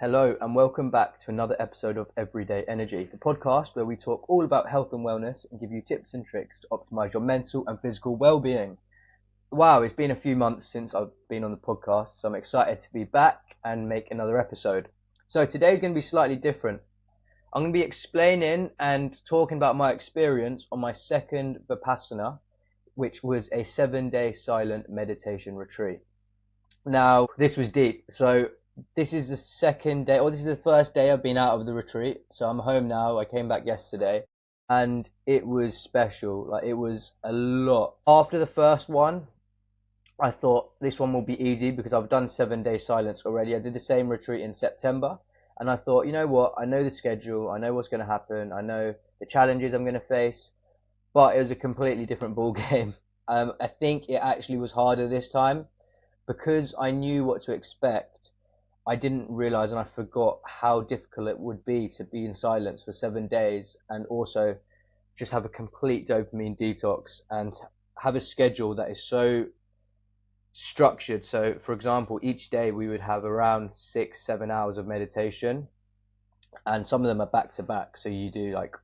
Hello, and welcome back to another episode of Everyday Energy, the podcast where we talk all about health and wellness and give you tips and tricks to optimize your mental and physical well-being. Wow, it's been a few months since I've been on the podcast, so I'm excited to be back and make another episode. So today's going to be slightly different. I'm going to be explaining and talking about my experience on my second Vipassana, which was a 7-day silent meditation retreat. Now, this was deep. So this is the second day, or this is the first day I've been out of the retreat. So I'm home now. I came back yesterday, and it was special. Like, it was a lot. After the first one, I thought this one will be easy because I've done 7-day silence already. I did the same retreat in September, and I thought, you know what? I know the schedule. I know what's going to happen. I know the challenges I'm going to face, but it was a completely different ball game. I think it actually was harder this time because I knew what to expect. I didn't realize and I forgot how difficult it would be to be in silence for 7 days and also just have a complete dopamine detox and have a schedule that is so structured. So, for example, each day we would have around 6-7 hours of meditation, and some of them are back to back. So, you do like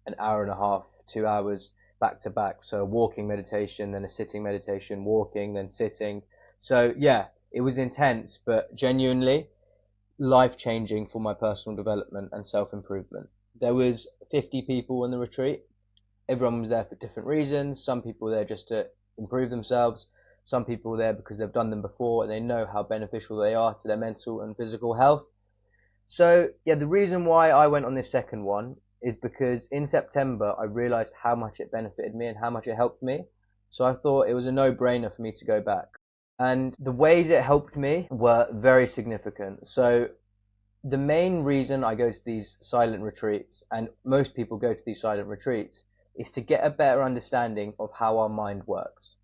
an hour and a half, 2 hours back to back. So, a walking meditation, then a sitting meditation, walking, then sitting. So, yeah, it was intense, but genuinely life changing for my personal development and self improvement. There was 50 people on the retreat. Everyone was there for different reasons. Some people were there just to improve themselves. Some people were there because they've done them before and they know how beneficial they are to their mental and physical health. So yeah, the reason why I went on this second one is because in September I realized how much it benefited me and how much it helped me. So I thought it was a no-brainer for me to go back. And the ways it helped me were very significant. So the main reason I go to these silent retreats, and most people go to these silent retreats, is to get a better understanding of how our mind works.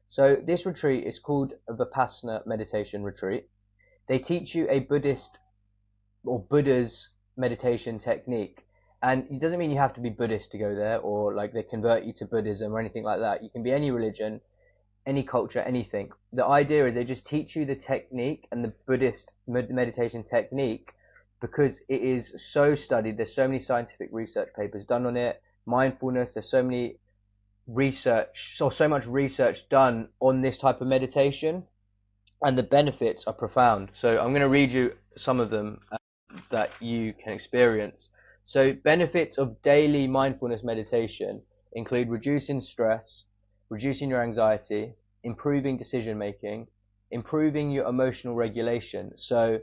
So this retreat is called a Vipassana meditation retreat. They teach you a Buddhist or Buddha's meditation technique. And it doesn't mean you have to be Buddhist to go there, or like they convert you to Buddhism or anything like that. You can be any religion, any culture, anything. The idea is they just teach you the technique and the Buddhist meditation technique because it is so studied. There's so many scientific research papers done on it. Mindfulness, there's so much research done on this type of meditation, and the benefits are profound. So I'm going to read you some of them that you can experience. So benefits of daily mindfulness meditation include reducing stress, reducing your anxiety, improving decision making, improving your emotional regulation. So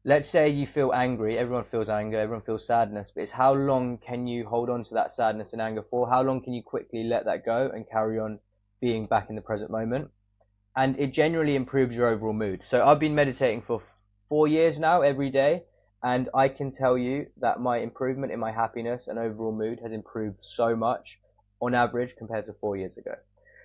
let's say you feel angry. Everyone feels anger, everyone feels sadness, but it's how long can you hold on to that sadness and anger for? How long can you quickly let that go and carry on being back in the present moment? And it generally improves your overall mood. So I've been meditating for 4 years now every day, and I can tell you that my improvement in my happiness and overall mood has improved so much on average compared to 4 years ago.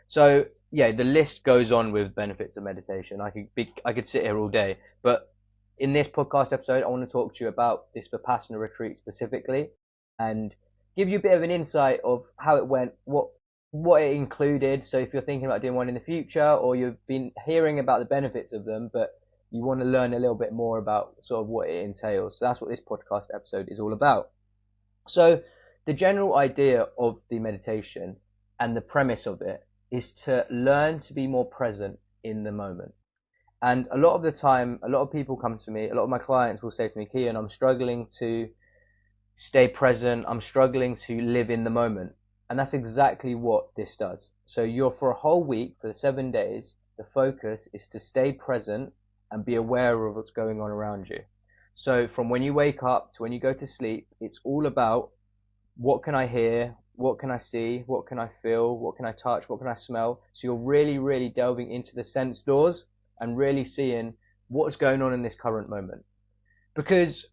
So yeah, the list goes on with benefits of meditation. I could sit here all day, but in this podcast episode, I want to talk to you about this Vipassana retreat specifically, and give you a bit of an insight of how it went, what it included. So if you're thinking about doing one in the future, or you've been hearing about the benefits of them, but you want to learn a little bit more about sort of what it entails. So that's what this podcast episode is all about. So the general idea of the meditation and the premise of it is to learn to be more present in the moment. And a lot of the time, a lot of people come to me, a lot of my clients will say to me, Kian, I'm struggling to stay present. I'm struggling to live in the moment. And that's exactly what this does. So you're for a whole week, for the 7 days, the focus is to stay present and be aware of what's going on around you. So from when you wake up to when you go to sleep, it's all about what can I hear, what can I see, what can I feel, what can I touch, what can I smell. So you're really, really delving into the sense doors and really seeing what's going on in this current moment. Because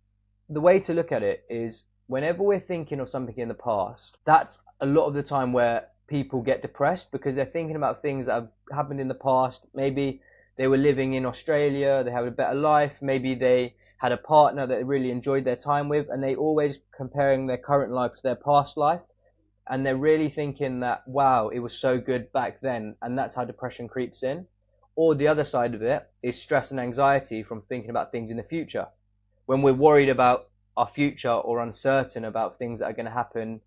the way to look at it is whenever we're thinking of something in the past, that's a lot of the time where people get depressed because they're thinking about things that have happened in the past. Maybe they were living in Australia, they have a better life, maybe they had a partner that they really enjoyed their time with, and they always comparing their current life to their past life, and they're really thinking that, wow, it was so good back then, and that's how depression creeps in. Or the other side of it is stress and anxiety from thinking about things in the future. when we're worried about our future or uncertain about things that are going to happen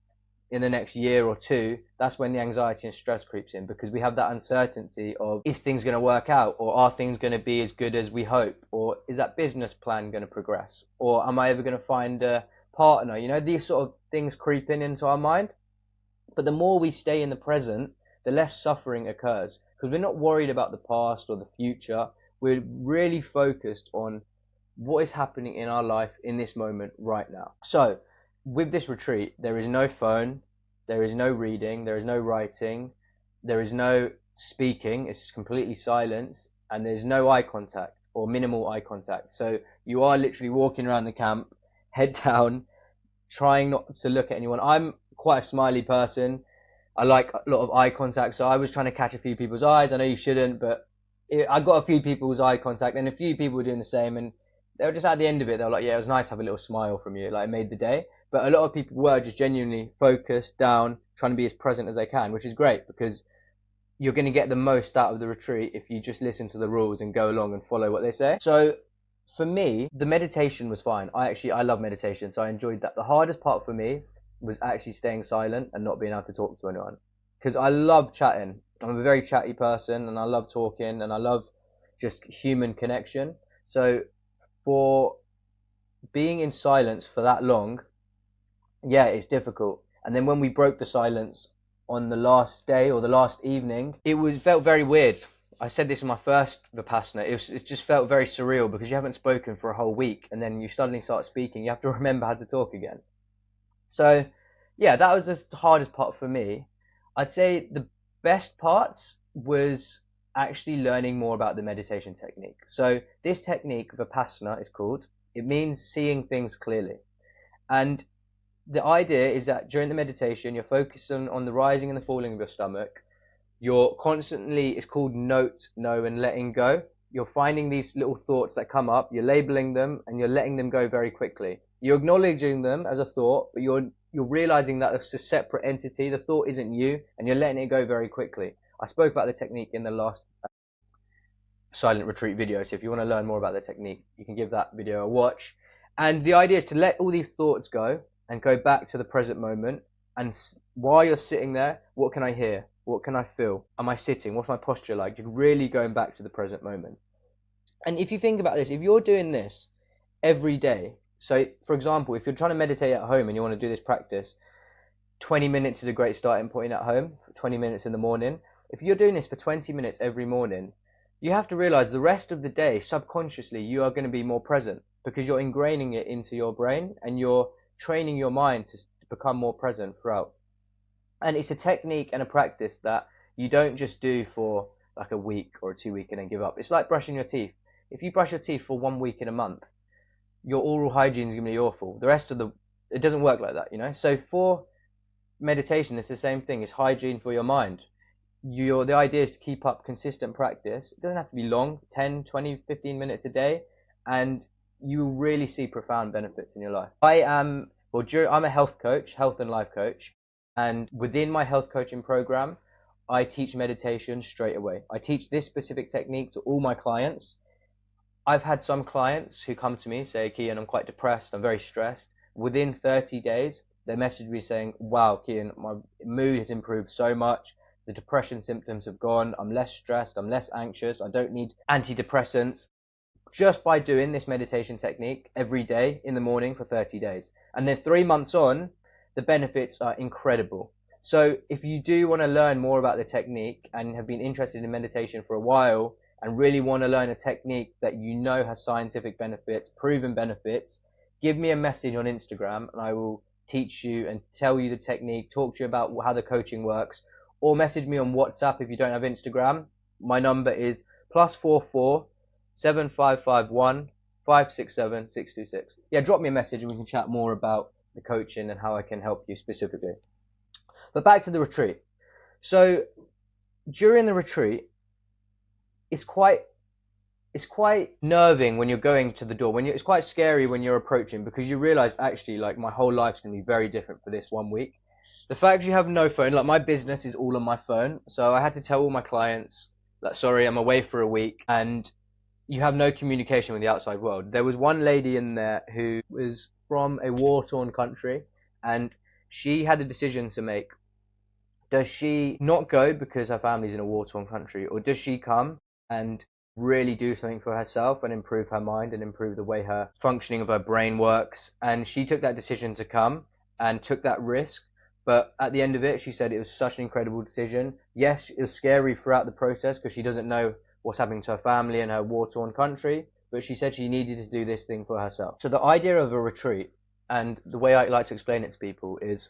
in the next year or two, that's when the anxiety and stress creeps in, because we have that uncertainty of, is things going to work out, or are things going to be as good as we hope, or is that business plan going to progress, or am I ever going to find a partner? You know, these sort of things creep in into our mind. But the more we stay in the present, the less suffering occurs, because we're not worried about the past or the future. We're really focused on what is happening in our life in this moment right now. So with this retreat, there is no phone, there is no reading, there is no writing, there is no speaking. It's completely silence, and there's no eye contact or minimal eye contact. So you are literally walking around the camp, head down, trying not to look at anyone. I'm quite a smiley person. I like a lot of eye contact, so I was trying to catch a few people's eyes. I know you shouldn't, but I got a few people's eye contact, and a few people were doing the same, and they were just at the end of it, they were like, yeah, it was nice to have a little smile from you, like it made the day. But a lot of people were just genuinely focused down, trying to be as present as they can, which is great, because you're going to get the most out of the retreat if you just listen to the rules and go along and follow what they say. So for me, the meditation was fine. I love meditation, so I enjoyed that. The hardest part for me was actually staying silent and not being able to talk to anyone, because I love chatting. I'm a very chatty person, and I love talking, and I love just human connection. So for being in silence for that long, yeah, it's difficult. And then when we broke the silence on the last day or the last evening, felt very weird. I said this in my first Vipassana. It just felt very surreal, because you haven't spoken for a whole week, and then you suddenly start speaking. You have to remember how to talk again. So yeah, that was the hardest part for me. I'd say the best parts was actually learning more about the meditation technique. So this technique, Vipassana is called, it means seeing things clearly. And the idea is that during the meditation, you're focusing on the rising and the falling of your stomach. You're constantly, it's called note, know, and letting go. You're finding these little thoughts that come up, you're labeling them, and you're letting them go very quickly. You're acknowledging them as a thought, but you're realizing that it's a separate entity. The thought isn't you, and you're letting it go very quickly. I spoke about the technique in the last silent retreat video, so if you want to learn more about the technique, you can give that video a watch. And the idea is to let all these thoughts go and go back to the present moment. And while you're sitting there, what can I hear? What can I feel? Am I sitting? What's my posture like? You're really going back to the present moment. And if you think about this, if you're doing this every day, so for example, if you're trying to meditate at home and you want to do this practice, 20 minutes is a great starting point at home, 20 minutes in the morning. If you're doing this for 20 minutes every morning, you have to realize the rest of the day, subconsciously, you are going to be more present, because you're ingraining it into your brain and you're training your mind to become more present throughout. And it's a technique and a practice that you don't just do for like a week or a 2 week and then give up. It's like brushing your teeth. If you brush your teeth for 1 week in a month, your oral hygiene is going to be awful. The rest of it doesn't work like that, you know? So for meditation, it's the same thing. It's hygiene for your mind. The idea is to keep up consistent practice. It doesn't have to be long, 10, 20, 15 minutes a day, and you will really see profound benefits in your life. I'm a health coach, health and life coach, and within my health coaching program, I teach meditation straight away. I teach this specific technique to all my clients. I've had some clients who come to me say, Kian, I'm quite depressed, I'm very stressed. Within 30 days, they message me saying, wow, Kian, my mood has improved so much. The depression symptoms have gone. I'm less stressed. I'm less anxious. I don't need antidepressants, just by doing this meditation technique every day in the morning for 30 days. And then 3 months on, the benefits are incredible. So if you do want to learn more about the technique and have been interested in meditation for a while and really want to learn a technique that you know has scientific benefits, proven benefits, give me a message on Instagram and I will teach you and tell you the technique, talk to you about how the coaching works, or message me on WhatsApp if you don't have Instagram. My number is +44 7551 567 626. Yeah, drop me a message and we can chat more about the coaching and how I can help you specifically. But back to the retreat. So during the retreat, it's quite nerving when you're going to the door. It's quite scary when you're approaching, because you realize actually like my whole life's going to be very different for this 1 week. The fact you have no phone, like my business is all on my phone, so I had to tell all my clients that sorry, I'm away for a week, and you have no communication with the outside world. There was one lady in there who was from a war-torn country, and she had a decision to make. Does she not go because her family's in a war-torn country, or does she come and really do something for herself and improve her mind and improve the way her functioning of her brain works? And she took that decision to come and took that risk. But at the end of it, she said it was such an incredible decision. Yes, it was scary throughout the process because she doesn't know what's happening to her family in her war-torn country, but she said she needed to do this thing for herself. So the idea of a retreat, and the way I like to explain it to people, is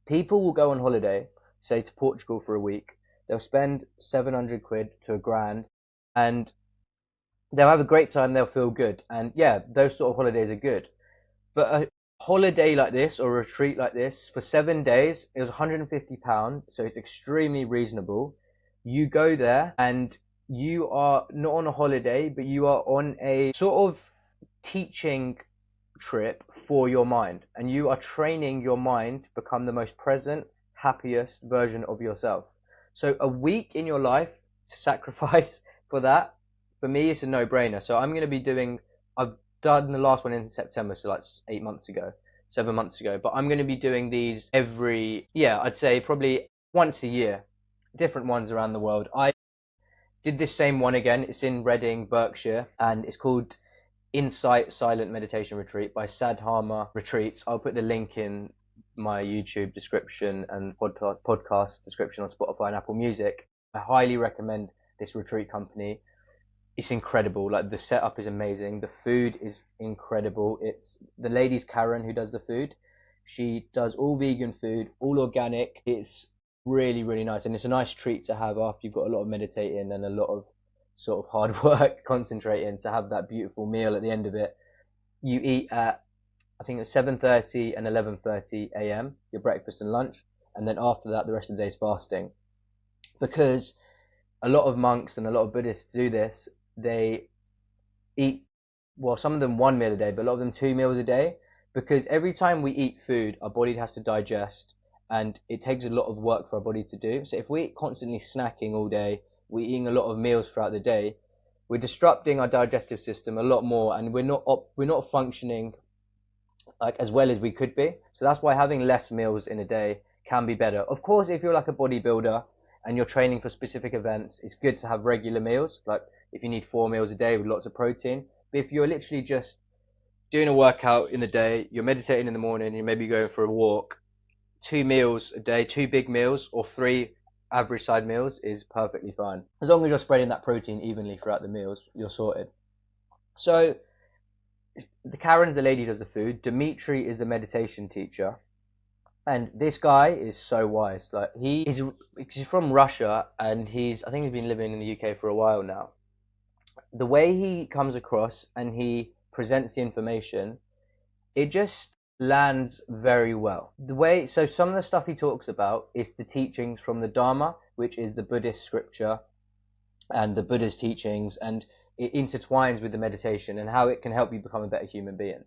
people will go on holiday, say to Portugal for a week. They'll spend 700 quid to a grand, and they'll have a great time. They'll feel good, and yeah, those sort of holidays are good. But a holiday like this or a retreat like this for 7 days, it was £150, so it's extremely reasonable. You go there and you are not on a holiday, but you are on a sort of teaching trip for your mind, and you are training your mind to become the most present, happiest version of yourself. So a week in your life to sacrifice for that, for me, it's a no-brainer. So I'm going to be doing, I've done the last one in September, so like 8 months ago, 7 months ago, but I'm going to be doing these every, yeah, I'd say probably once a year, different ones around the world. I did this same one again. It's in Reading, Berkshire, and it's called Insight Silent Meditation Retreat by Sadhama Retreats. I'll put the link in my YouTube description and podcast description on Spotify and Apple Music. I highly recommend this retreat company. It's incredible. Like, the setup is amazing. The food is incredible. It's the lady's Karen who does the food. She does all vegan food, all organic. It's really, really nice, and it's a nice treat to have after you've got a lot of meditating and a lot of sort of hard work concentrating, to have that beautiful meal at the end of it. You eat at, I think it's 7:30 and 11:30 a.m. your breakfast and lunch, and then after that the rest of the day is fasting. Because a lot of monks and a lot of Buddhists do this. They eat, well, some of them one meal a day, but a lot of them 2 meals a day, because every time we eat food, our body has to digest, and it takes a lot of work for our body to do. So if we're constantly snacking all day, we're eating a lot of meals throughout the day, we're disrupting our digestive system a lot more, and we're not functioning like as well as we could be. So that's why having less meals in a day can be better. Of course, if you're like a bodybuilder and you're training for specific events, it's good to have regular meals. Like if you need 4 meals a day with lots of protein. But if you're literally just doing a workout in the day, you're meditating in the morning, you're maybe going for a walk, 2 meals a day, 2 big meals or 3 average side meals is perfectly fine. As long as you're spreading that protein evenly throughout the meals, you're sorted. So the Karen's the lady who does the food. Dimitri is the meditation teacher. And this guy is so wise. Like he's from Russia, and I think he's been living in the UK for a while now. The way he comes across and he presents the information, it just lands very well. So some of the stuff he talks about is the teachings from the Dharma, which is the Buddhist scripture and the Buddha's teachings, and it intertwines with the meditation and how it can help you become a better human being.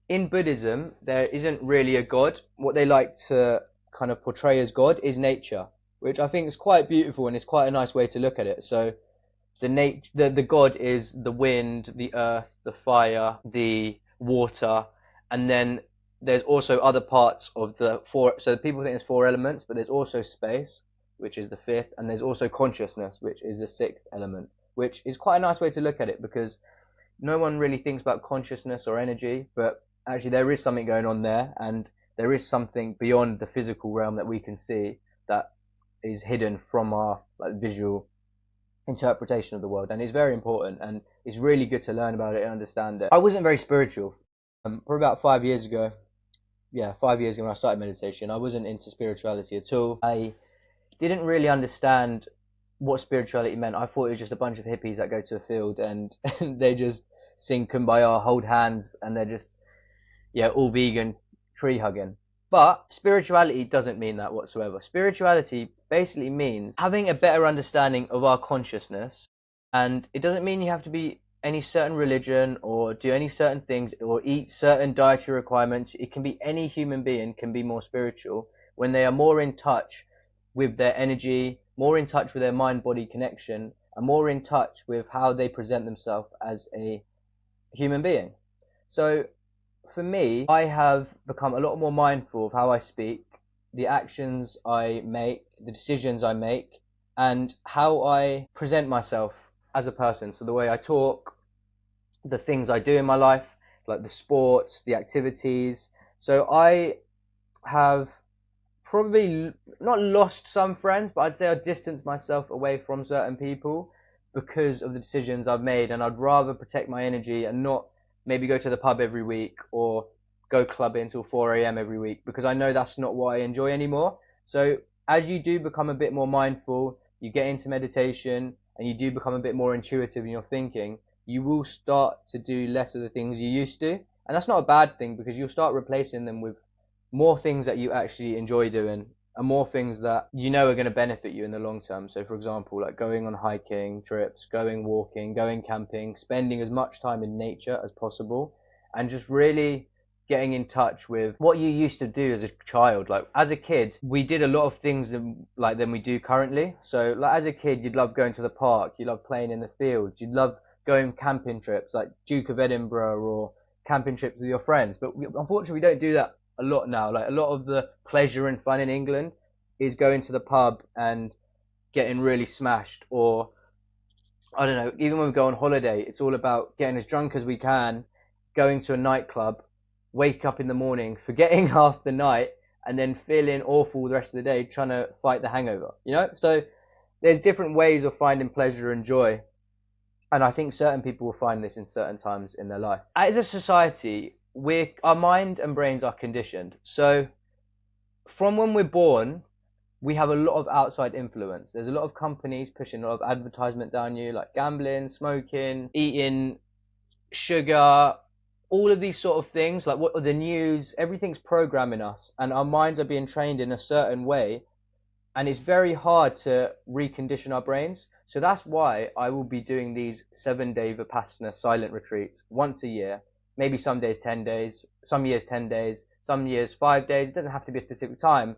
In Buddhism, there isn't really a God. What they like to kind of portray as God is nature, which I think is quite beautiful, and it's quite a nice way to look at it. So the God is the wind, the earth, the fire, the water, and then there's also other parts of the four. So people think there's 4 elements, but there's also space, which is the fifth, and there's also consciousness, which is the sixth element, which is quite a nice way to look at it, because no one really thinks about consciousness or energy, but actually there is something going on there, and there is something beyond the physical realm that we can see that is hidden from our visual interpretation of the world, and it's very important, and it's really good to learn about it and understand it. I wasn't very spiritual for about 5 years ago. Yeah, 5 years ago when I started meditation, I wasn't into spirituality at all. I didn't really understand what spirituality meant. I thought it was just a bunch of hippies that go to a field and they just sing Kumbaya, hold hands, and they're just, yeah, all vegan, tree hugging. But spirituality doesn't mean that whatsoever. Spirituality basically means having a better understanding of our consciousness, and it doesn't mean you have to be any certain religion or do any certain things or eat certain dietary requirements. It can be any human being can be more spiritual when they are more in touch with their energy, more in touch with their mind-body connection, and more in touch with how they present themselves as a human being. So for me, I have become a lot more mindful of how I speak, the actions I make, the decisions I make, and how I present myself as a person. So the way I talk, the things I do in my life, like the sports, the activities. So I have probably not lost some friends, but I'd say I distanced myself away from certain people because of the decisions I've made, and I'd rather protect my energy and not maybe go to the pub every week or go clubbing until 4 a.m. every week, because I know that's not what I enjoy anymore. So as you do become a bit more mindful, you get into meditation and you do become a bit more intuitive in your thinking, you will start to do less of the things you used to. And that's not a bad thing, because you'll start replacing them with more things that you actually enjoy doing and more things that you know are going to benefit you in the long term. So for example, like going on hiking trips, going walking, going camping, spending as much time in nature as possible, and just really getting in touch with what you used to do as a child. Like as a kid, we did a lot of things than we do currently. So like as a kid, you'd love going to the park, you love playing in the fields, you'd love going camping trips like Duke of Edinburgh or camping trips with your friends. But unfortunately, we don't do that a lot now. Like a lot of the pleasure and fun in England is going to the pub and getting really smashed, or I don't know, even when we go on holiday, it's all about getting as drunk as we can, going to a nightclub, wake up in the morning, forgetting half the night, and then feeling awful the rest of the day trying to fight the hangover, you know? So there's different ways of finding pleasure and joy. And I think certain people will find this in certain times in their life. As a society, our mind and brains are conditioned. So from when we're born, we have a lot of outside influence. There's a lot of companies pushing a lot of advertisement down you, like gambling, smoking, eating sugar, all of these sort of things, like what the news, everything's programming us, and our minds are being trained in a certain way, and it's very hard to recondition our brains. So that's why I will be doing these 7-day Vipassana silent retreats once a year. Maybe some days 10 days, some years 10 days, some years 5 days. It doesn't have to be a specific time.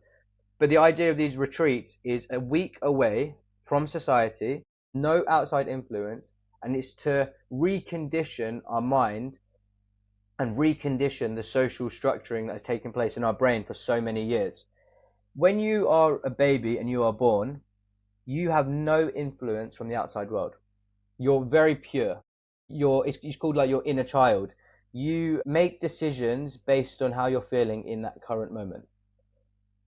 But the idea of these retreats is a week away from society, no outside influence, and it's to recondition our mind and recondition the social structuring that has taken place in our brain for so many years. When you are a baby and you are born, you have no influence from the outside world. You're very pure. It's called like your inner child. You make decisions based on how you're feeling in that current moment.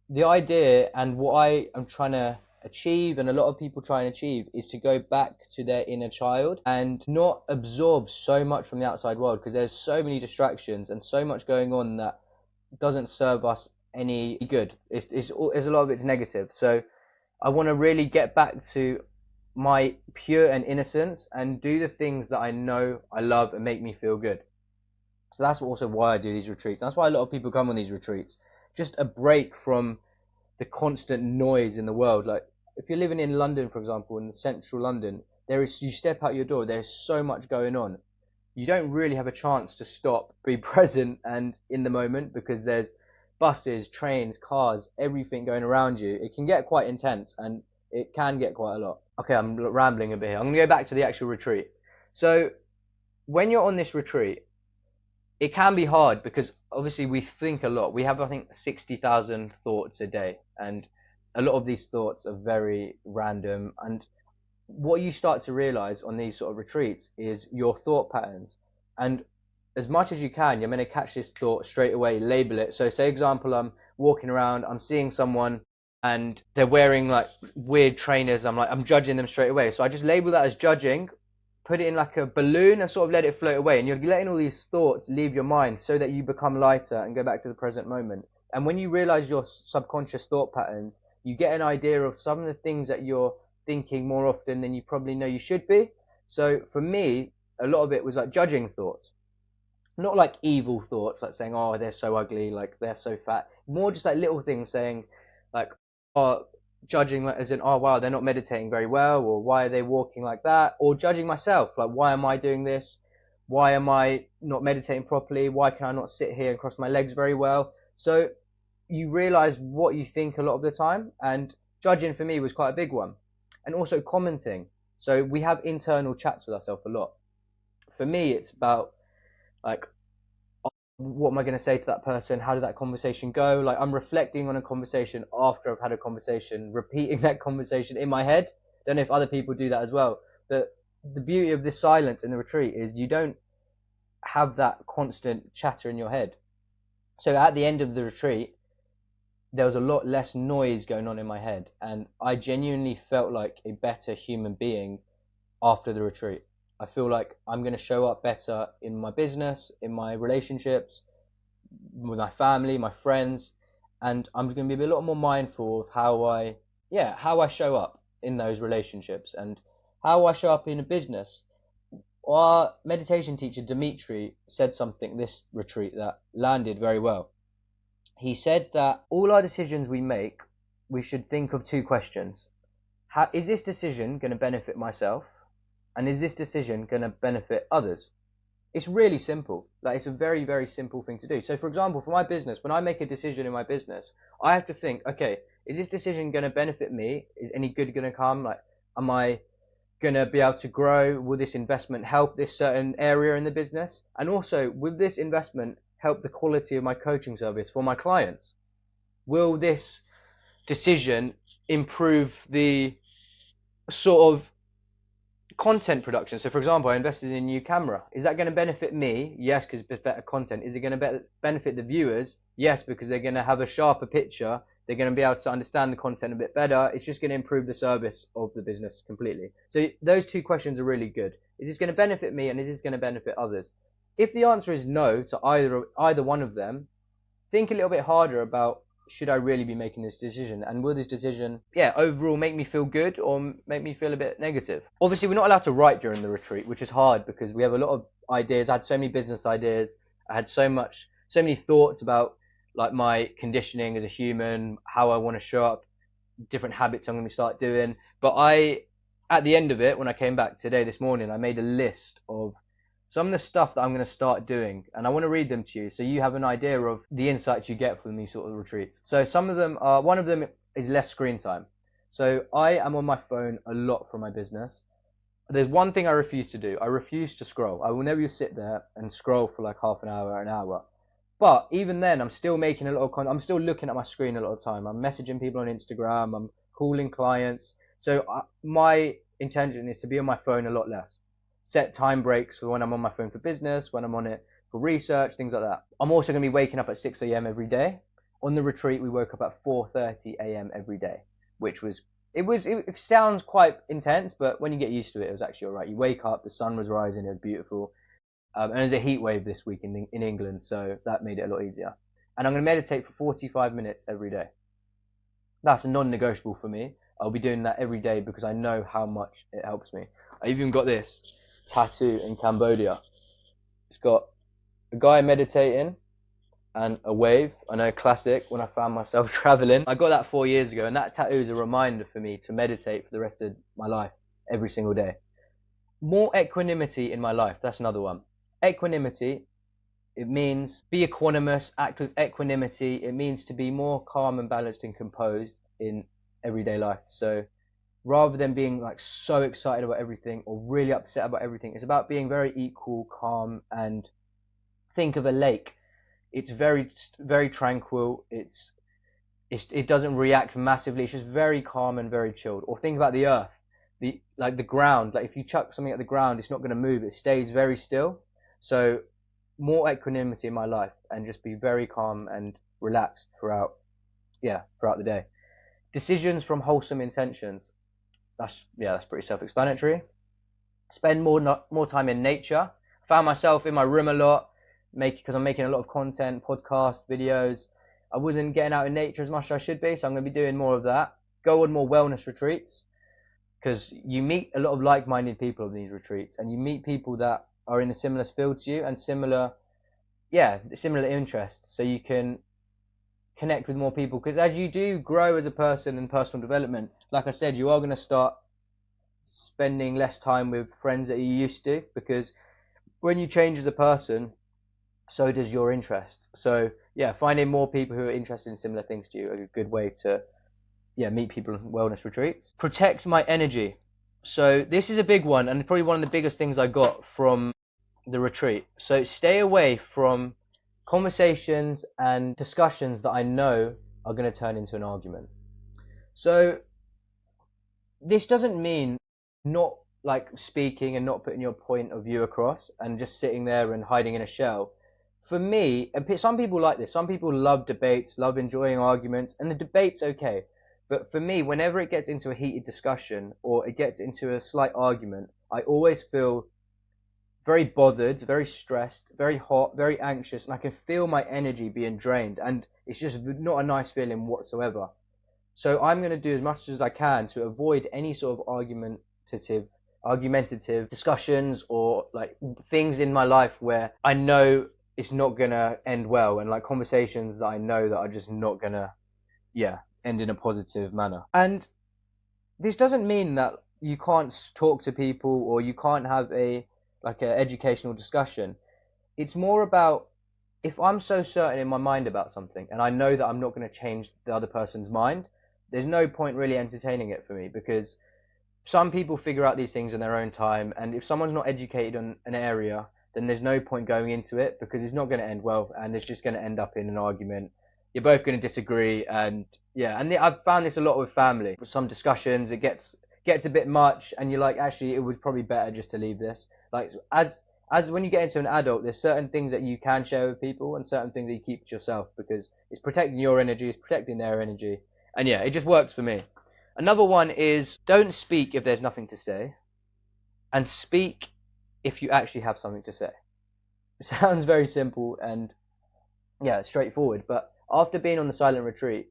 The idea and what I am trying to achieve, and a lot of people try and achieve, is to go back to their inner child and not absorb so much from the outside world, because there's so many distractions and so much going on that doesn't serve us any good. It's a lot of it's negative. So I want to really get back to my pure and innocence and do the things that I know I love and make me feel good. So that's also why I do these retreats. That's why a lot of people come on these retreats. Just a break from the constant noise in the world. Like if you're living in London, for example, in central London, you step out your door, there's so much going on. You don't really have a chance to stop, be present and in the moment, because there's buses, trains, cars, everything going around you. It can get quite intense, and it can get quite a lot. Okay, I'm rambling a bit here. I'm going to go back to the actual retreat. So when you're on this retreat, it can be hard because obviously we think a lot. We have, I think, 60,000 thoughts a day, and a lot of these thoughts are very random. And what you start to realize on these sort of retreats is your thought patterns. And as much as you can, you're meant to catch this thought straight away, label it. So say example, I'm walking around, I'm seeing someone and they're wearing like weird trainers. I'm judging them straight away. So I just label that as judging, put it in like a balloon and sort of let it float away. And you're letting all these thoughts leave your mind so that you become lighter and go back to the present moment. And when you realize your subconscious thought patterns, you get an idea of some of the things that you're thinking more often than you probably know you should be. So for me, a lot of it was like judging thoughts. Not like evil thoughts, like saying, oh, they're so ugly, like they're so fat. More just like little things saying, like, oh, judging like, as in, oh, wow, they're not meditating very well, or why are they walking like that? Or judging myself, like, why am I doing this? Why am I not meditating properly? Why can I not sit here and cross my legs very well? So you realize what you think a lot of the time, and judging for me was quite a big one. And also commenting. So we have internal chats with ourselves a lot. For me, it's about like, what am I going to say to that person? How did that conversation go? Like, I'm reflecting on a conversation after I've had a conversation, repeating that conversation in my head. Don't know if other people do that as well. But the beauty of this silence in the retreat is you don't have that constant chatter in your head. So at the end of the retreat, there was a lot less noise going on in my head, and I genuinely felt like a better human being after the retreat. I feel like I'm going to show up better in my business, in my relationships, with my family, my friends, and I'm going to be a lot more mindful of how I show up in those relationships and how I show up in a business. Our meditation teacher Dimitri said something this retreat that landed very well. He said that all our decisions we make, we should think of two questions. Is this decision going to benefit myself? And is this decision going to benefit others? It's really simple. Like, it's a very, very simple thing to do. So, for example, for my business, when I make a decision in my business, I have to think, okay, is this decision going to benefit me? Is any good going to come? Like, am I going to be able to grow? Will this investment help this certain area in the business? And also, will this investment help the quality of my coaching service for my clients? Will this decision improve the sort of content production? So, for example, I invested in a new camera. Is that going to benefit me? Yes, because it's better content. Is it going to benefit the viewers? Yes, because they're going to have a sharper picture. They're going to be able to understand the content a bit better. It's just going to improve the service of the business completely. So those two questions are really good. Is this going to benefit me, and is this going to benefit others? If the answer is no to either one of them, think a little bit harder about, should I really be making this decision, and will this decision overall make me feel good or make me feel a bit negative? Obviously, we're not allowed to write during the retreat, which is hard because we have a lot of ideas. I had so many business ideas. I had so many thoughts about like my conditioning as a human, how I want to show up, different habits I'm going to start doing. But at the end of it, when I came back this morning, I made a list of some of the stuff that I'm going to start doing, and I want to read them to you so you have an idea of the insights you get from these sort of retreats. So one of them is less screen time. So I am on my phone a lot for my business. There's one thing I refuse to do. I refuse to scroll. I will never sit there and scroll for like half an hour, an hour. But even then, I'm still making a lot of content. I'm still looking at my screen a lot of time. I'm messaging people on Instagram. I'm calling clients. So my intention is to be on my phone a lot less. Set time breaks for when I'm on my phone for business, when I'm on it for research, things like that. I'm also going to be waking up at 6 a.m. every day. On the retreat, we woke up at 4:30 a.m. every day, which was it sounds quite intense, but when you get used to it, it was actually all right. You wake up, the sun was rising, it was beautiful. And there's a heat wave this week in England, so that made it a lot easier. And I'm going to meditate for 45 minutes every day. That's a non-negotiable for me. I'll be doing that every day because I know how much it helps me. I even got this tattoo in Cambodia. It's got a guy meditating and a wave. I know, classic when I found myself traveling. I got that 4 years ago, and that tattoo is a reminder for me to meditate for the rest of my life every single day. More equanimity in my life. That's another one. Equanimity, it means be equanimous, act with equanimity. It means to be more calm and balanced and composed in everyday life. So rather than being like so excited about everything or really upset about everything, it's about being very equal, calm, and think of a lake. It's very, very tranquil. It doesn't react massively. It's just very calm and very chilled. Or think about the earth, the ground. Like if you chuck something at the ground, it's not going to move. It stays very still. So more equanimity in my life and just be very calm and relaxed throughout the day. Decisions from wholesome intentions. That's pretty self-explanatory. Spend more time in nature. Found myself in my room a lot, because I'm making a lot of content, podcast, videos. I wasn't getting out in nature as much as I should be, so I'm going to be doing more of that. Go on more wellness retreats, because you meet a lot of like-minded people on these retreats, and you meet people that are in a similar field to you and similar interests, so you can connect with more people. Because as you do grow as a person in personal development, like I said, you are going to start spending less time with friends that you used to, because when you change as a person, so does your interest. So finding more people who are interested in similar things to you are a good way to meet people in wellness retreats. Protect my energy. So this is a big one, and probably one of the biggest things I got from the retreat. So stay away from conversations and discussions that I know are going to turn into an argument. So this doesn't mean not like speaking and not putting your point of view across and just sitting there and hiding in a shell. For me, and some people like this. Some people love debates, love enjoying arguments, and the debate's okay. But for me, whenever it gets into a heated discussion or it gets into a slight argument, I always feel very bothered, very stressed, very hot, very anxious, and I can feel my energy being drained, and it's just not a nice feeling whatsoever. So I'm going to do as much as I can to avoid any sort of argumentative discussions or like things in my life where I know it's not going to end well, and like conversations that I know that are just not going to, end in a positive manner. And this doesn't mean that you can't talk to people or you can't have a educational discussion. It's more about, if I'm so certain in my mind about something and I know that I'm not going to change the other person's mind, there's no point really entertaining it for me, because some people figure out these things in their own time, and if someone's not educated on an area, then there's no point going into it, because it's not going to end well and it's just going to end up in an argument. You're both going to disagree, and I've found this a lot with family. With some discussions, it gets a bit much, and you're like, actually, it was probably better just to leave this. Like as when you get into an adult, there's certain things that you can share with people and certain things that you keep to yourself, because it's protecting your energy, it's protecting their energy, and it just works for me. Another one is, don't speak if there's nothing to say, and speak if you actually have something to say. It sounds very simple and straightforward, but after being on the silent retreat,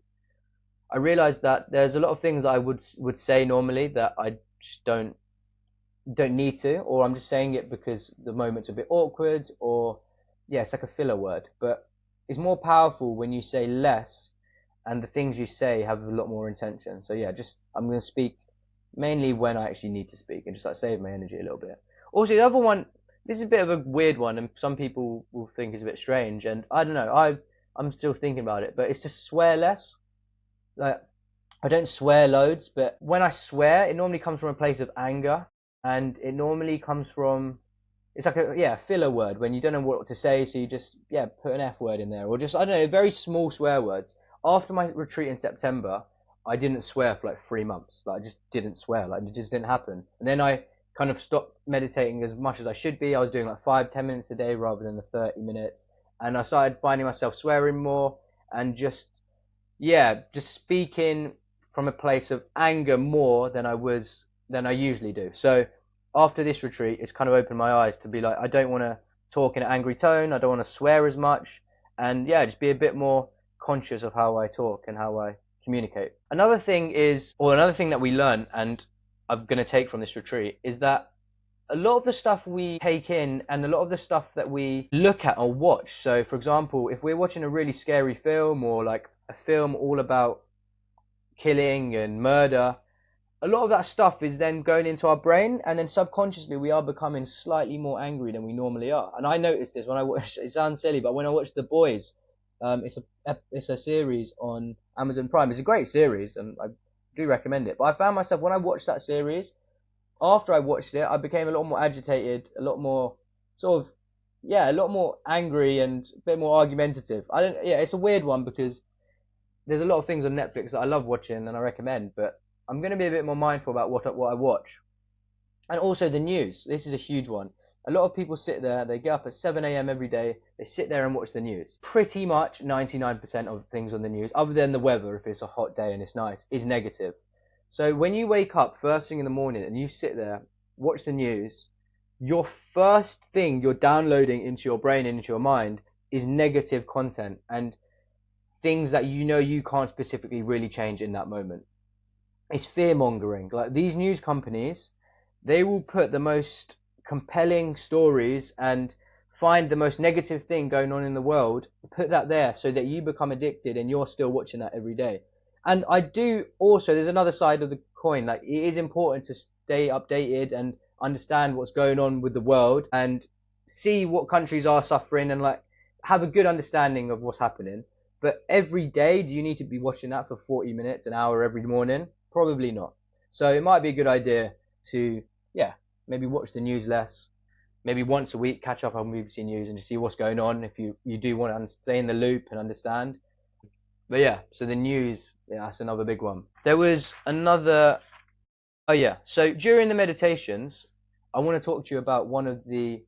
I realized that there's a lot of things I would say normally that I just don't need to, or I'm just saying it because the moment's a bit awkward, or it's like a filler word. But it's more powerful when you say less and the things you say have a lot more intention. So I'm going to speak mainly when I actually need to speak, and just like save my energy a little bit. Also, the other one, this is a bit of a weird one, and some people will think it's a bit strange, and I don't know, I'm still thinking about it, but it's to swear less. Like, I don't swear loads, but when I swear, it normally comes from a place of anger, and it normally comes from, it's like a filler word when you don't know what to say, so you just put an F word in there, or just, I don't know, very small swear words. After my retreat in September, I didn't swear for like 3 months. Like, I just didn't swear. Like, it just didn't happen. And then I kind of stopped meditating as much as I should be. I was doing like 5-10 minutes a day rather than the 30 minutes, and I started finding myself swearing more, and just speaking from a place of anger more than I usually do. So after this retreat, it's kind of opened my eyes to be like, I don't want to talk in an angry tone. I don't want to swear as much, and just be a bit more conscious of how I talk and how I communicate. Another thing that we learn, and I'm going to take from this retreat, is that a lot of the stuff we take in and a lot of the stuff that we look at or watch. So, for example, if we're watching a really scary film, or like a film all about killing and murder, a lot of that stuff is then going into our brain, and then subconsciously we are becoming slightly more angry than we normally are. And I noticed this when I watched, it sounds silly, but when I watched The Boys, it's a series on Amazon Prime. It's a great series, and I do recommend it. But I found myself, when I watched that series, after I watched it, I became a lot more agitated, a lot more a lot more angry and a bit more argumentative. It's a weird one, because there's a lot of things on Netflix that I love watching and I recommend, but I'm going to be a bit more mindful about what I watch. And also the news. This is a huge one. A lot of people sit there, they get up at 7 a.m. every day, they sit there and watch the news. Pretty much 99% of things on the news, other than the weather, if it's a hot day and it's nice, is negative. So when you wake up first thing in the morning and you sit there, watch the news, your first thing you're downloading into your brain and into your mind is negative content and things that you can't specifically really change in that moment. It's fear mongering. Like, these news companies, they will put the most compelling stories and find the most negative thing going on in the world, put that there so that you become addicted and you're still watching that every day. And I do also, there's another side of the coin. Like, it is important to stay updated and understand what's going on with the world and see what countries are suffering, and like have a good understanding of what's happening. But every day, do you need to be watching that for 40 minutes, an hour every morning? Probably not. So it might be a good idea to, yeah, maybe watch the news less, maybe once a week catch up on BBC News and just see what's going on if you do want to stay in the loop and understand. But yeah, so the news, yeah, that's another big one. There was another, oh yeah, so during the meditations, I want to talk to you about one of the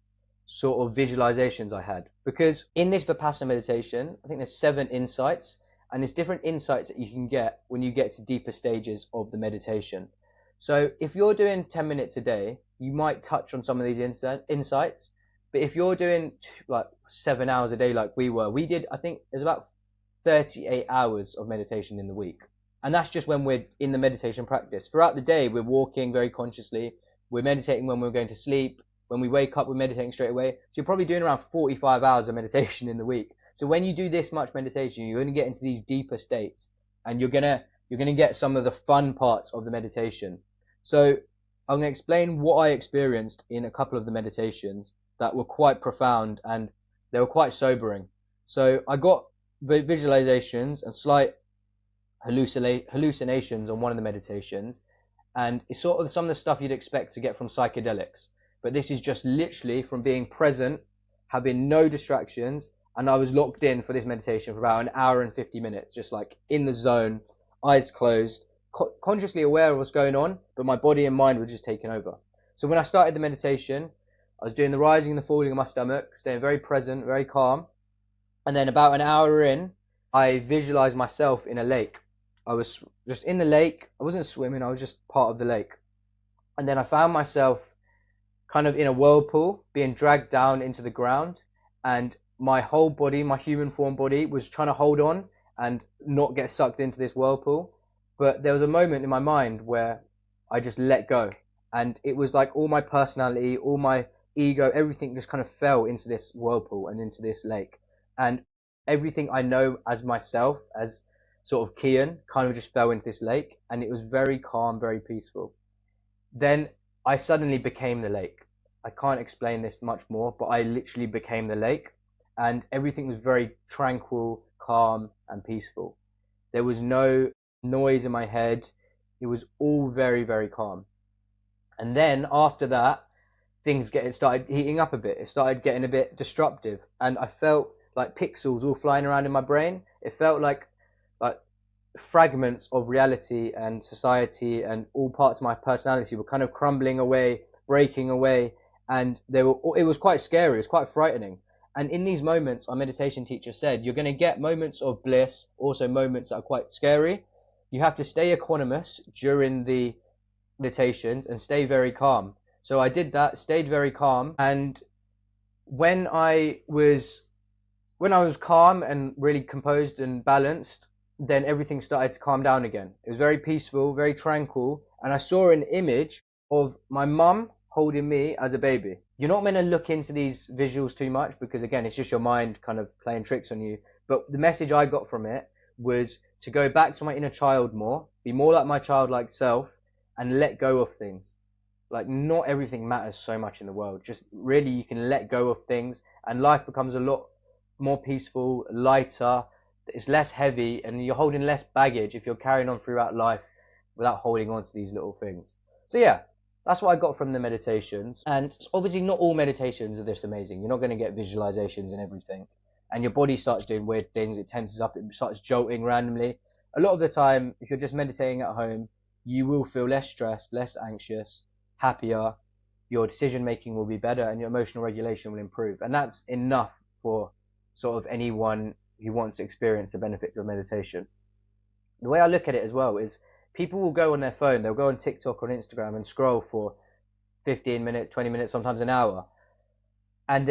sort of visualizations I had. Because in this Vipassana meditation, I think there's 7 insights, and there's different insights that you can get when you get to deeper stages of the meditation. So if you're doing 10 minutes a day, you might touch on some of these insights. But if you're doing like 7 hours a day like we did, I think there's about 38 hours of meditation in the week. And that's just when we're in the meditation practice. Throughout the day, we're walking very consciously. We're meditating when we're going to sleep. When we wake up, we're meditating straight away. So you're probably doing around 45 hours of meditation in the week. So when you do this much meditation, you're going to get into these deeper states, and you're going to get some of the fun parts of the meditation. So I'm going to explain what I experienced in a couple of the meditations that were quite profound, and they were quite sobering. So I got visualizations and slight hallucinations on one of the meditations, and it's sort of some of the stuff you'd expect to get from psychedelics, but this is just literally from being present, having no distractions, and I was locked in for this meditation for about an hour and 50 minutes, just like in the zone, eyes closed, consciously aware of what's going on, but my body and mind were just taking over. So when I started the meditation, I was doing the rising and the falling of my stomach, staying very present, very calm, and then about an hour in, I visualized myself in a lake. I was just in the lake. I wasn't swimming. I was just part of the lake. And then I found myself kind of in a whirlpool, being dragged down into the ground. And my whole body, my human form body, was trying to hold on and not get sucked into this whirlpool. But there was a moment in my mind where I just let go. And it was like all my personality, all my ego, everything just kind of fell into this whirlpool and into this lake. And everything I know as myself, as sort of Kian, kind of just fell into this lake, and it was very calm, very peaceful. Then I suddenly became the lake. I can't explain this much more, but I literally became the lake, and everything was very tranquil, calm, and peaceful. There was no noise in my head. It was all very, very calm. And then after that, it started heating up a bit. It started getting a bit disruptive, and I felt like pixels all flying around in my brain. It felt like fragments of reality and society and all parts of my personality were kind of crumbling away, breaking away, and it was quite scary. It was quite frightening. And in these moments, our meditation teacher said, you're going to get moments of bliss, also moments that are quite scary. You have to stay equanimous during the meditations and stay very calm. So I did that, stayed very calm, and when I was calm and really composed and balanced, then everything started to calm down again. It was very peaceful, very tranquil, and I saw an image of my mum holding me as a baby. You're not meant to look into these visuals too much because, again, it's just your mind kind of playing tricks on you. But the message I got from it was to go back to my inner child more, be more like my childlike self, and let go of things. Like, not everything matters so much in the world. Just really, you can let go of things, and life becomes a lot more peaceful, lighter, it's less heavy, and you're holding less baggage if you're carrying on throughout life without holding on to these little things. So yeah, that's what I got from the meditations. And obviously not all meditations are this amazing. You're not going to get visualizations and everything. And your body starts doing weird things, it tenses up, it starts jolting randomly. A lot of the time, if you're just meditating at home, you will feel less stressed, less anxious, happier, your decision making will be better, and your emotional regulation will improve. And that's enough for sort of anyone who wants to experience the benefits of meditation. The way I look at it as well is people will go on their phone, they'll go on TikTok or Instagram and scroll for 15 minutes, 20 minutes, sometimes an hour. And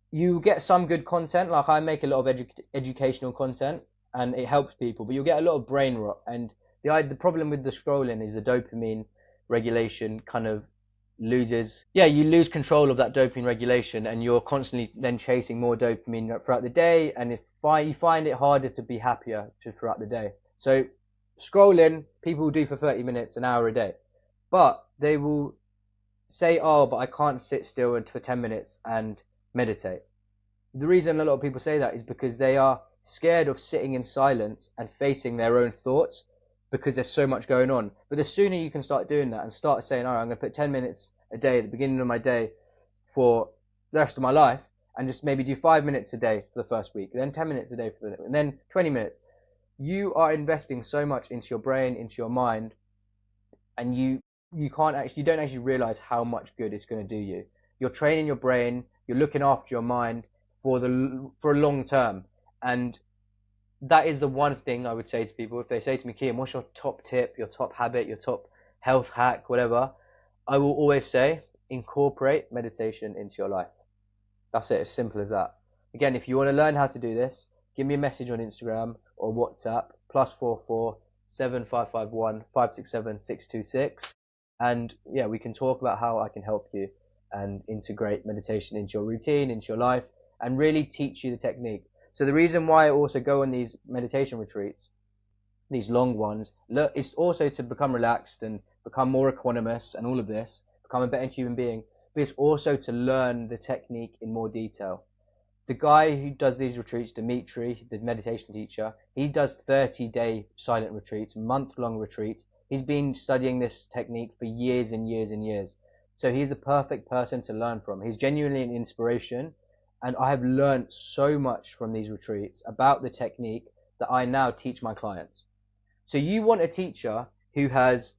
you get some good content, like I make a lot of educational content and it helps people, but you'll get a lot of brain rot. And the problem with the scrolling is the dopamine regulation kind of you lose control of that dopamine regulation, and you're constantly then chasing more dopamine throughout the day, and you find it harder to be happier throughout the day. So scrolling, people will do for 30 minutes, an hour a day, but they will say, oh, but I can't sit still for 10 minutes and meditate. The reason a lot of people say that is because they are scared of sitting in silence and facing their own thoughts. because there's so much going on. But the sooner you can start doing that and start saying, all right, I'm going to put 10 minutes a day at the beginning of my day for the rest of my life, and just maybe do 5 minutes a day for the first week, then 10 minutes a day for and then 20 minutes. You are investing so much into your brain, into your mind, and you don't actually realize how much good it's going to do you. You're training your brain, you're looking after your mind for a long term, and that is the one thing I would say to people. If they say to me, Kian, what's your top tip, your top habit, your top health hack, whatever, I will always say, incorporate meditation into your life. That's it, as simple as that. Again, if you want to learn how to do this, give me a message on Instagram or WhatsApp, +44 7551 567 626. And yeah, we can talk about how I can help you and integrate meditation into your routine, into your life, and really teach you the technique. So the reason why I also go on these meditation retreats, these long ones, is also to become relaxed and become more equanimous and all of this, become a better human being, but it's also to learn the technique in more detail. The guy who does these retreats, Dimitri, the meditation teacher, he does 30-day silent retreats, month-long retreats. He's been studying this technique for years and years and years. So he's the perfect person to learn from. He's genuinely an inspiration, and I have learned so much from these retreats about the technique that I now teach my clients. So you want a teacher who has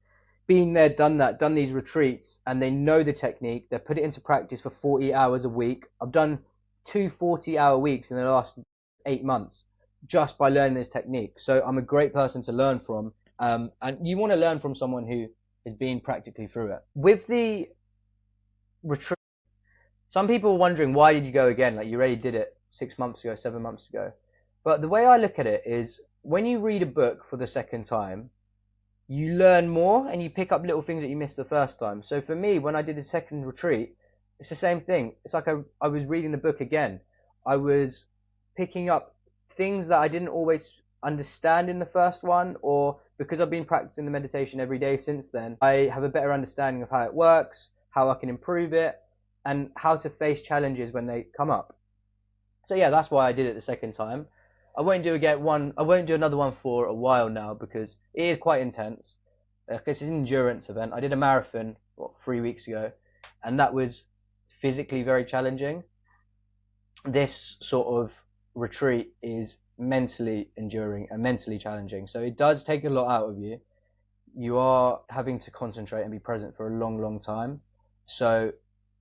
been there, done that, done these retreats, and they know the technique, they put it into practice for 40 hours a week. I've done 2 40-hour weeks in the last 8 months just by learning this technique. So I'm a great person to learn from, and you want to learn from someone who has been practically through it. With the retreat, some people are wondering, why did you go again? Like, you already did it 6 months ago, 7 months ago. But the way I look at it is, when you read a book for the second time, you learn more and you pick up little things that you missed the first time. So for me, when I did the second retreat, it's the same thing. It's like I was reading the book again. I was picking up things that I didn't always understand in the first one, or because I've been practicing the meditation every day since then, I have a better understanding of how it works, how I can improve it, and how to face challenges when they come up. So yeah, that's why I did it the second time. I won't do another one for a while now, because it is quite intense. It's an endurance event. I did a marathon 3 weeks ago, and that was physically very challenging. This sort of retreat is mentally enduring and mentally challenging. So it does take a lot out of you. You are having to concentrate and be present for a long, long time. So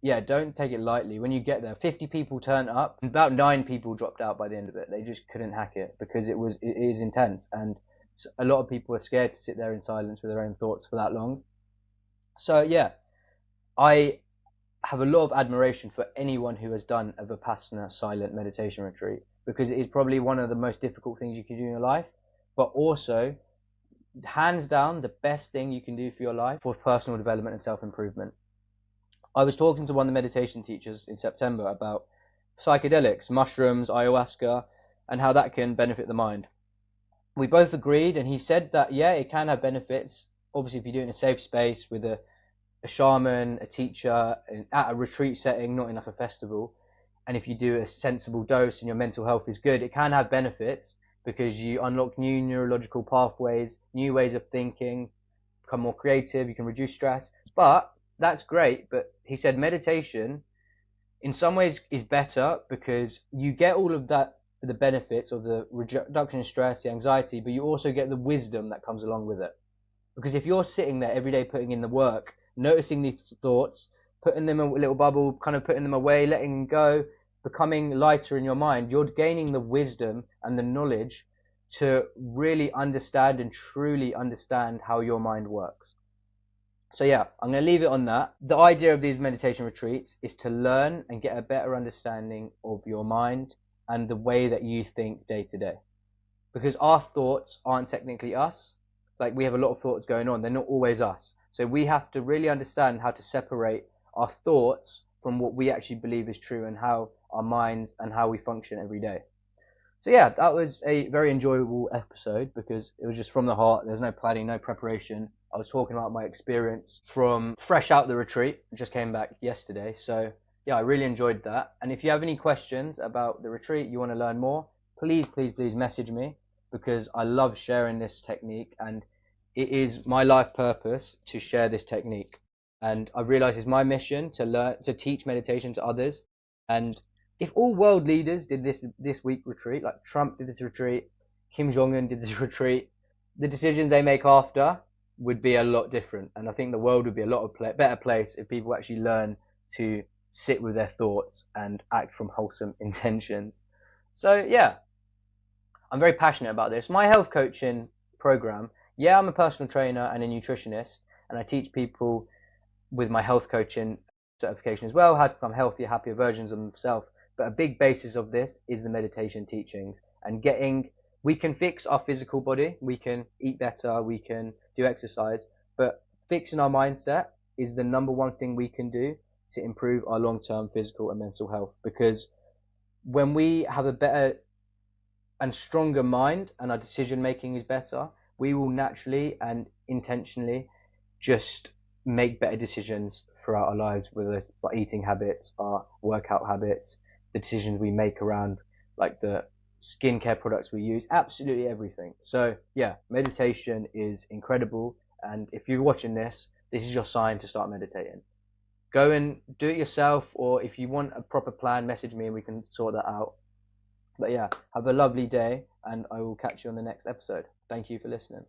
yeah, don't take it lightly. When you get there, 50 people turn up, and about 9 people dropped out by the end of it. They just couldn't hack it because it is intense, and a lot of people are scared to sit there in silence with their own thoughts for that long. So yeah, I have a lot of admiration for anyone who has done a Vipassana silent meditation retreat, because it is probably one of the most difficult things you can do in your life, but also hands down the best thing you can do for your life for personal development and self-improvement. I was talking to one of the meditation teachers in September about psychedelics, mushrooms, ayahuasca, and how that can benefit the mind. We both agreed, and he said that yeah, it can have benefits. Obviously, if you do it in a safe space with a shaman, a teacher, at a retreat setting, not in like a festival, and if you do a sensible dose and your mental health is good, it can have benefits, because you unlock new neurological pathways, new ways of thinking, become more creative, you can reduce stress. But that's great, but he said meditation in some ways is better, because you get all of that, the benefits of the reduction in stress, the anxiety, but you also get the wisdom that comes along with it. Because if you're sitting there every day putting in the work, noticing these thoughts, putting them in a little bubble, kind of putting them away, letting them go, becoming lighter in your mind, you're gaining the wisdom and the knowledge to really understand and truly understand how your mind works. So yeah, I'm going to leave it on that. The idea of these meditation retreats is to learn and get a better understanding of your mind and the way that you think day to day. Because our thoughts aren't technically us. Like, we have a lot of thoughts going on. They're not always us. So we have to really understand how to separate our thoughts from what we actually believe is true, and how our minds and how we function every day. So yeah, that was a very enjoyable episode, because it was just from the heart. There's no planning, no preparation. I was talking about my experience from fresh out the retreat. I just came back yesterday. So yeah, I really enjoyed that. And if you have any questions about the retreat, you want to learn more, please, please, please message me, because I love sharing this technique, and it is my life purpose to share this technique, and I realize it's my mission to learn to teach meditation to others. And if all world leaders did this week retreat, like Trump did this retreat, Kim Jong Un did this retreat, the decisions they make after would be a lot different. And I think the world would be a lot of better place if people actually learn to sit with their thoughts and act from wholesome intentions. So yeah, I'm very passionate about this. My health coaching program, yeah, I'm a personal trainer and a nutritionist, and I teach people with my health coaching certification as well how to become healthier, happier versions of themselves. But a big basis of this is the meditation teachings and we can fix our physical body, we can eat better, we can do exercise, but fixing our mindset is the number one thing we can do to improve our long-term physical and mental health. Because when we have a better and stronger mind and our decision making is better, we will naturally and intentionally just make better decisions throughout our lives, whether it's our eating habits, our workout habits, the decisions we make around like the skincare products we use, absolutely everything. So yeah, meditation is incredible. And if you're watching this, this is your sign to start meditating. Go and do it yourself, or if you want a proper plan, message me and we can sort that out. But yeah, have a lovely day, and I will catch you on the next episode. Thank you for listening.